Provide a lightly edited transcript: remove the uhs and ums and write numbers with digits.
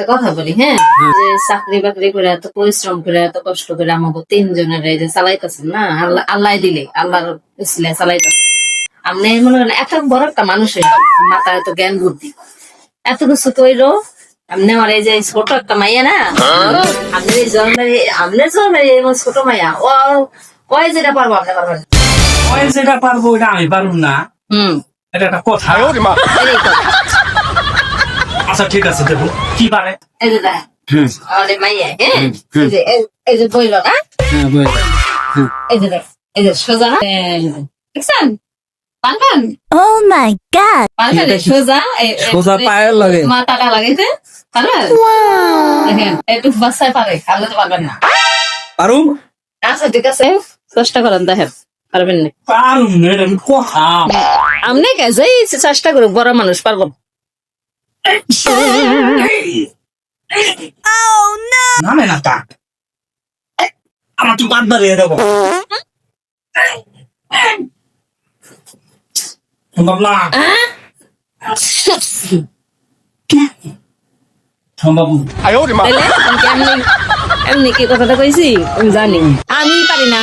একটা কথা বলি, হ্যাঁ, যে চাকরি বাকরি করে এত পরিশ্রম করে এত কষ্ট করে আমাকে তিনজনের এই যে চালাইতেছেন না, আল্লাহ আল্লাহ দিলে আল্লাহর উসিলায় চালাইতেছেন। আপনি মনে করেন এত বড় একটা মানুষের মাথায় এত জ্ঞান বুদ্ধি, এত কিছু কইরো, আপনি আমার এই যে ছোট একটা মাইয়া না, আপনার জন্মের এমন ছোট মাইয়া, ওই যেটা পারবো আপনি পারবেন না। ওই যেটা পারবো ওইটা আমি পারবো না, হুম, এটা একটা কথা। এটাই কথা। আচ্ছা ঠিক আছে, দেখো কি পারে। এই যে দেখেন, আমাদের মাইয়া, হ্যাঁ, এই যে বইল না, এই যে দেখ, এই যে সোজা না, দেখছেন পারবেন? Oh my god! পারবেন সোজা সোজা পায়ের লাগে। মাথাটা লাগাইতে পারবেন? দেখেন একটু বাসায় পারে, আল্লাহ তো পারবেন না। পারুম। আচ্ছা ঠিক আছে, চেষ্টা করেন, দেখেন পারবেন না। পারুম না, এটা আমি কথা। আপনি কে যাই চেষ্টা করুক, বড় মানুষ পারবো। Oh no! নামে না তাক, আমার তো বাদ বাড়িয়ে দেবো। সম্ভব না, সম্ভব না। তাইলে আমি এমনি এমনি কি কথাটা কইছি আমি জানি, আমি পারি না।